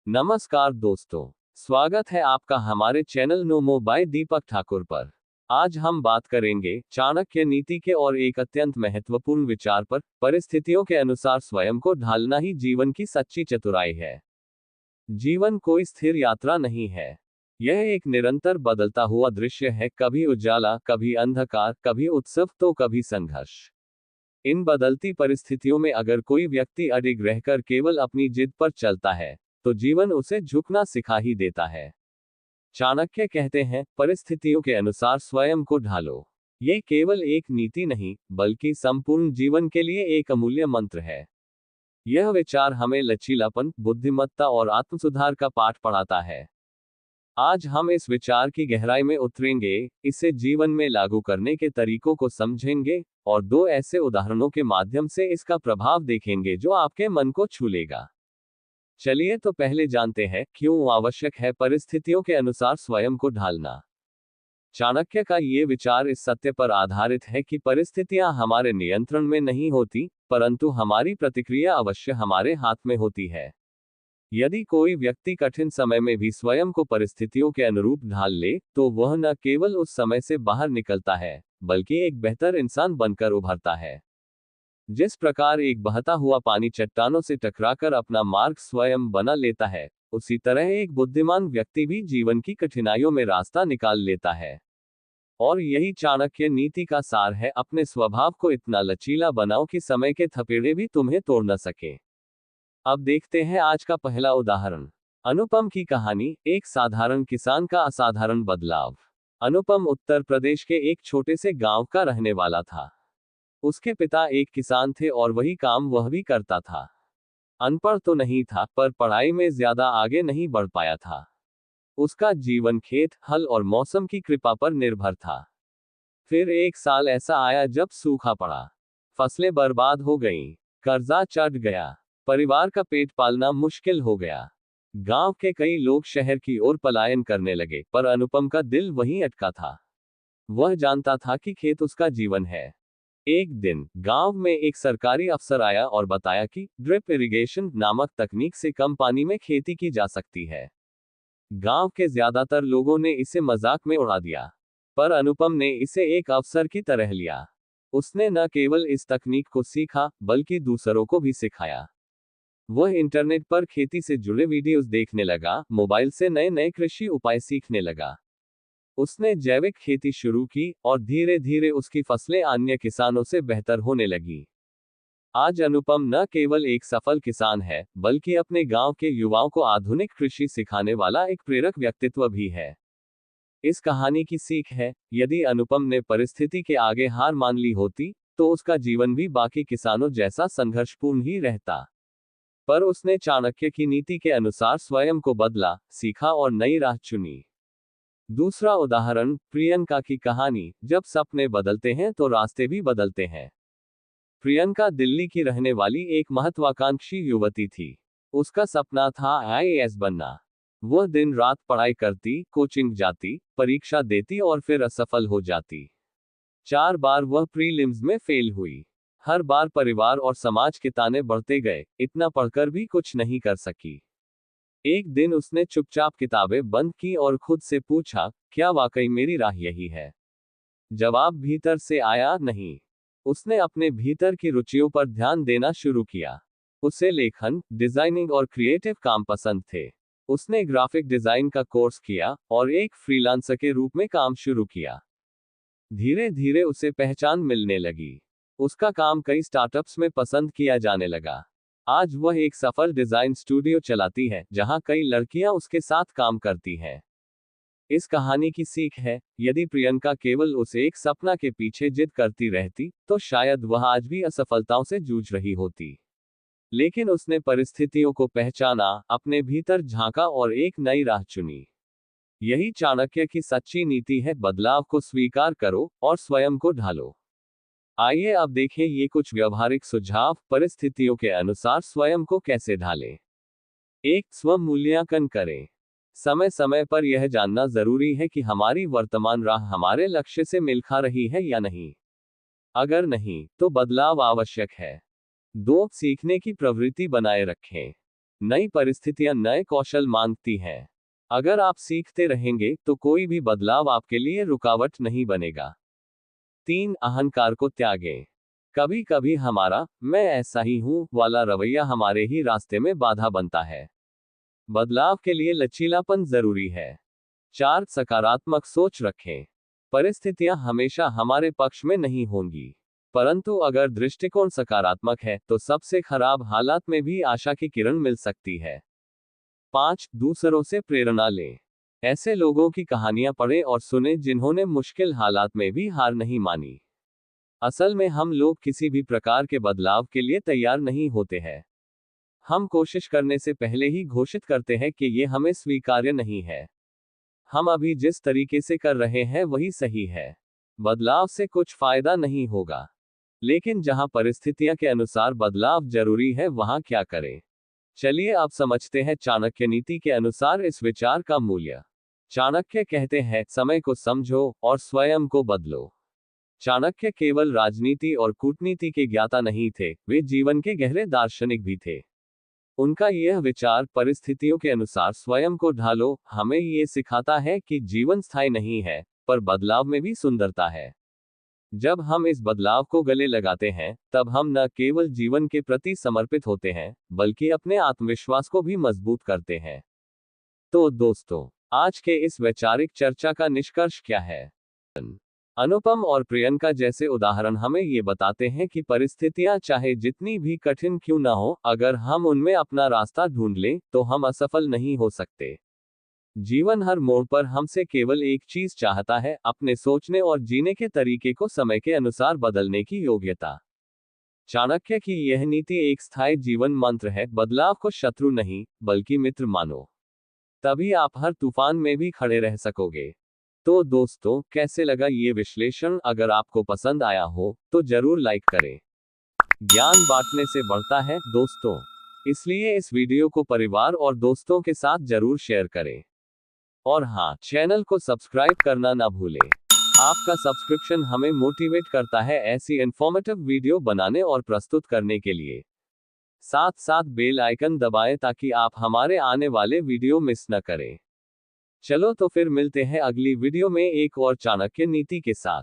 नमस्कार दोस्तों, स्वागत है आपका हमारे चैनल नोमो बाय दीपक ठाकुर पर। आज हम बात करेंगे चाणक्य नीति के और एक अत्यंत महत्वपूर्ण विचार पर। परिस्थितियों के अनुसार स्वयं को ढालना ही जीवन की सच्ची चतुराई है। जीवन कोई स्थिर यात्रा नहीं है। यह एक निरंतर बदलता हुआ दृश्य है, कभी उजाला, कभी अंधकार, कभी उत्सव तो कभी संघर्ष। इन बदलती परिस्थितियों में अगर कोई व्यक्ति अडिग रहकर केवल अपनी जिद पर चलता है, तो जीवन उसे झुकना सिखा ही देता है। चाणक्य कहते हैं, परिस्थितियों के अनुसार स्वयं को ढालो। ये केवल एक नीति नहीं, बल्कि संपूर्ण जीवन के लिए एक अमूल्य मंत्र है। यह विचार हमें लचीलापन, बुद्धिमत्ता और आत्मसुधार का पाठ पढ़ाता है। आज हम इस विचार की गहराई में उतरेंगे, इसे जीवन में लागू करने के तरीकों को समझेंगे और दो ऐसे उदाहरणों के माध्यम से इसका प्रभाव देखेंगे जो आपके मन को छू लेगा। चलिए तो पहले जानते हैं क्यों आवश्यक है परिस्थितियों के अनुसार स्वयं को ढालना। चाणक्य का ये विचार इस सत्य पर आधारित है कि परिस्थितियां हमारे नियंत्रण में नहीं होती, परंतु हमारी प्रतिक्रिया अवश्य हमारे हाथ में होती है। यदि कोई व्यक्ति कठिन समय में भी स्वयं को परिस्थितियों के अनुरूप ढाल ले, तो वह न केवल उस समय से बाहर निकलता है, बल्कि एक बेहतर इंसान बनकर उभरता है। जिस प्रकार एक बहता हुआ पानी चट्टानों से टकराकर अपना मार्ग स्वयं बना लेता है, उसी तरह एक बुद्धिमान व्यक्ति भी जीवन की कठिनाइयों में रास्ता निकाल लेता है। और यही चाणक्य नीति का सार है, अपने स्वभाव को इतना लचीला बनाओ कि समय के थपेड़े भी तुम्हें तोड़ न सके। अब देखते हैं आज का पहला उदाहरण। अनुपम की कहानी, एक साधारण किसान का असाधारण बदलाव। अनुपम उत्तर प्रदेश के एक छोटे से गांव का रहने वाला था। उसके पिता एक किसान थे और वही काम वह भी करता था। अनपढ़ तो नहीं था, पर पढ़ाई में ज्यादा आगे नहीं बढ़ पाया था। उसका जीवन खेत, हल और मौसम की कृपा पर निर्भर था। फिर एक साल ऐसा आया जब सूखा पड़ा। फसलें बर्बाद हो गईं, कर्जा चढ़ गया, परिवार का पेट पालना मुश्किल हो गया। गांव के कई लोग शहर की ओर पलायन करने लगे, पर अनुपम का दिल वहीं अटका था। वह जानता था कि खेत उसका जीवन है। एक दिन गांव में एक सरकारी अफसर आया और बताया कि ड्रिप इरिगेशन नामक तकनीक से कम पानी में खेती की जा सकती है। गांव के ज्यादातर लोगों ने इसे मजाक में उड़ा दिया, पर अनुपम ने इसे एक अवसर की तरह लिया। उसने न केवल इस तकनीक को सीखा, बल्कि दूसरों को भी सिखाया। वह इंटरनेट पर खेती से जुड़े वीडियोस देखने लगा, मोबाइल से नए नए कृषि उपाय सीखने लगा। उसने जैविक खेती शुरू की और धीरे धीरे उसकी फसलें अन्य किसानों से बेहतर होने लगी। आज अनुपम न केवल एक सफल किसान है, बल्कि अपने गांव के युवाओं को आधुनिक कृषि सिखाने वाला एक प्रेरक व्यक्तित्व भी है। इस कहानी की सीख है, यदि अनुपम ने परिस्थिति के आगे हार मान ली होती, तो उसका जीवन भी बाकी किसानों जैसा संघर्षपूर्ण ही रहता। पर उसने चाणक्य की नीति के अनुसार स्वयं को बदला, सीखा और नई राह चुनी। दूसरा उदाहरण, प्रियंका की कहानी। जब सपने बदलते हैं तो रास्ते भी बदलते हैं। प्रियंका दिल्ली की रहने वाली एक महत्वाकांक्षी युवती थी। उसका सपना था आईएएस बनना। वह दिन रात पढ़ाई करती, कोचिंग जाती, परीक्षा देती और फिर असफल हो जाती। 4 बार वह प्रीलिम्स में फेल हुई। हर बार परिवार और समाज के ताने बढ़ते गए, इतना पढ़कर भी कुछ नहीं कर सकी। एक दिन उसने चुपचाप किताबें बंद की और खुद से पूछा, क्या वाकई मेरी राह यही है? जवाब भीतर से आया, नहीं। उसने अपने भीतर की रुचियों पर ध्यान देना शुरू किया। उसे लेखन, डिजाइनिंग और क्रिएटिव काम पसंद थे। उसने ग्राफिक डिजाइन का कोर्स किया और एक फ्रीलांसर के रूप में काम शुरू किया। धीरे धीरे उसे पहचान मिलने लगी। उसका काम कई स्टार्टअप्स में पसंद किया जाने लगा। आज वह एक सफल डिजाइन स्टूडियो चलाती है, जहां कई लड़कियां उसके साथ काम करती हैं। इस कहानी की सीख है, यदि प्रियंका केवल उस एक सपना के पीछे जिद करती रहती, तो शायद वह आज भी असफलताओं से जूझ रही होती। लेकिन उसने परिस्थितियों को पहचाना, अपने भीतर झांका और एक नई राह चुनी। यही चाणक्य की सच्ची नीति है, बदलाव को स्वीकार करो और स्वयं को ढालो। आइए अब देखें ये कुछ व्यवहारिक सुझाव, परिस्थितियों के अनुसार स्वयं को कैसे ढालें। 1. स्व मूल्यांकन करें। समय समय पर यह जानना जरूरी है कि हमारी वर्तमान राह हमारे लक्ष्य से मिल खा रही है या नहीं। अगर नहीं, तो बदलाव आवश्यक है। 2. सीखने की प्रवृत्ति बनाए रखें। नई परिस्थितियां नए कौशल मांगती हैं। अगर आप सीखते रहेंगे तो कोई भी बदलाव आपके लिए रुकावट नहीं बनेगा। 3. अहंकार को त्यागें। कभी कभी हमारा मैं ऐसा ही हूं वाला रवैया हमारे ही रास्ते में बाधा बनता है। बदलाव के लिए लचीलापन जरूरी है। 4. सकारात्मक सोच रखें। परिस्थितियां हमेशा हमारे पक्ष में नहीं होंगी, परंतु अगर दृष्टिकोण सकारात्मक है तो सबसे खराब हालात में भी आशा की किरण मिल सकती है। 5. दूसरों से प्रेरणा लें। ऐसे लोगों की कहानियां पढ़ें और सुनें जिन्होंने मुश्किल हालात में भी हार नहीं मानी। असल में हम लोग किसी भी प्रकार के बदलाव के लिए तैयार नहीं होते हैं। हम कोशिश करने से पहले ही घोषित करते हैं कि ये हमें स्वीकार्य नहीं है। हम अभी जिस तरीके से कर रहे हैं वही सही है। बदलाव से कुछ फायदा नहीं होगा। लेकिन जहां परिस्थितियां के अनुसार बदलाव जरूरी है वहां क्या करें? चलिए अब समझते हैं चाणक्य नीति के अनुसार इस विचार का मूल्य। चाणक्य कहते हैं, समय को समझो और स्वयं को बदलो। चाणक्य केवल राजनीति और कूटनीति के ज्ञाता नहीं थे, वे जीवन के गहरे दार्शनिक भी थे। उनका यह विचार परिस्थितियों के अनुसार स्वयं को ढालो हमें ये सिखाता है कि जीवन स्थायी नहीं है, पर बदलाव में भी सुंदरता है। जब हम इस बदलाव को गले लगाते हैं, तब हम न केवल जीवन के प्रति समर्पित होते हैं, बल्कि अपने आत्मविश्वास को भी मजबूत करते हैं। तो दोस्तों, आज के इस वैचारिक चर्चा का निष्कर्ष क्या है? अनुपम और प्रियंका जैसे उदाहरण हमें ये बताते हैं कि परिस्थितियां चाहे जितनी भी कठिन क्यों ना हो, अगर हम उनमें अपना रास्ता ढूंढ लें, तो हम असफल नहीं हो सकते। जीवन हर मोड़ पर हमसे केवल एक चीज चाहता है, अपने सोचने और जीने के तरीके को समय के अनुसार बदलने की योग्यता। चाणक्य की यह नीति एक स्थायी जीवन मंत्र है, बदलाव को शत्रु नहीं, बल्कि मित्र मानो। तभी आप हर तूफान में भी खड़े रह सकोगे। तो दोस्तों, कैसे लगा ये विश्लेषण? अगर आपको पसंद आया हो तो जरूर लाइक करें। ज्ञान बांटने से बढ़ता है दोस्तों, इसलिए इस वीडियो को परिवार और दोस्तों के साथ जरूर शेयर करें। और हाँ, चैनल को सब्सक्राइब करना ना भूलें। आपका सब्सक्रिप्शन हमें मोटिवेट करता है ऐसी इन्फॉर्मेटिव वीडियो बनाने और प्रस्तुत करने के लिए। साथ साथ बेल आइकन दबाएं ताकि आप हमारे आने वाले वीडियो मिस न करें। चलो तो फिर मिलते हैं अगली वीडियो में एक और चाणक्य नीति के साथ।